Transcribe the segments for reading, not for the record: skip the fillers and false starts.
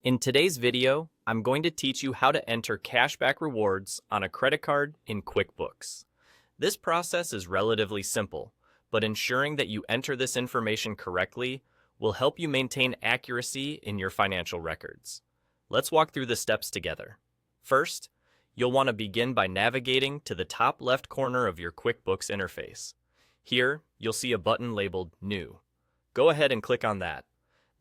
In today's video, I'm going to teach you how to enter cashback rewards on a credit card in QuickBooks. This process is relatively simple, but ensuring that you enter this information correctly will help you maintain accuracy in your financial records. Let's walk through the steps together. First, you'll want to begin by navigating to the top left corner of your QuickBooks interface. Here, you'll see a button labeled New. Go ahead and click on that.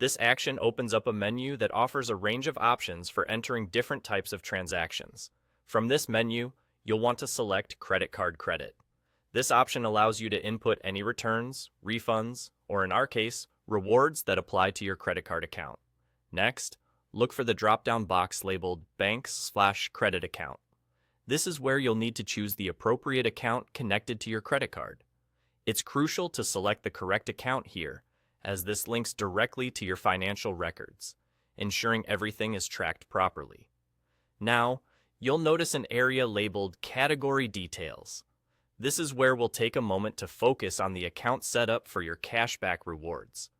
This action opens up a menu that offers a range of options for entering different types of transactions. From this menu, you'll want to select Credit Card Credit. This option allows you to input any returns, refunds, or in our case, rewards that apply to your credit card account. Next, look for the drop-down box labeled Banks/Credit Account. This is where you'll need to choose the appropriate account connected to your credit card. It's crucial to select the correct account here, as this links directly to your financial records, ensuring everything is tracked properly. Now, you'll notice an area labeled Category Details. This is where we'll take a moment to focus on the account setup for your cashback rewards.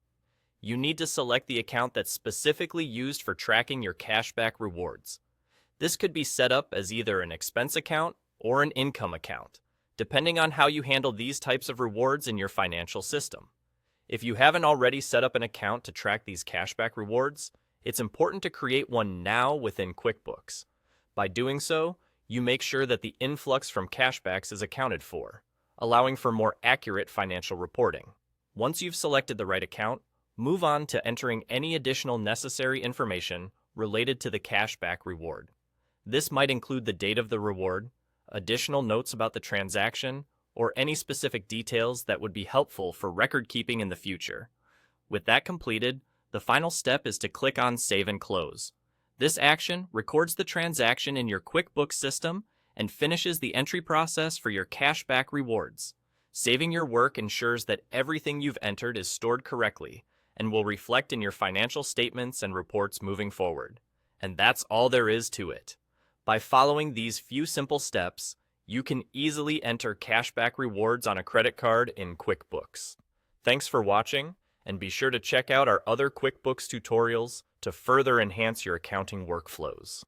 You need to select the account that's specifically used for tracking your cashback rewards. This could be set up as either an expense account or an income account, depending on how you handle these types of rewards in your financial system. If you haven't already set up an account to track these cashback rewards, it's important to create one now within QuickBooks. By doing so, you make sure that the influx from cashbacks is accounted for, allowing for more accurate financial reporting. Once you've selected the right account, move on to entering any additional necessary information related to the cashback reward. This might include the date of the reward, additional notes about the transaction, or any specific details that would be helpful for record keeping in the future. With that completed, the final step is to click on Save and Close. This action records the transaction in your QuickBooks system and finishes the entry process for your cashback rewards. Saving your work ensures that everything you've entered is stored correctly and will reflect in your financial statements and reports moving forward. And that's all there is to it. By following these few simple steps, you can easily enter cashback rewards on a credit card in QuickBooks. Thanks for watching, and be sure to check out our other QuickBooks tutorials to further enhance your accounting workflows.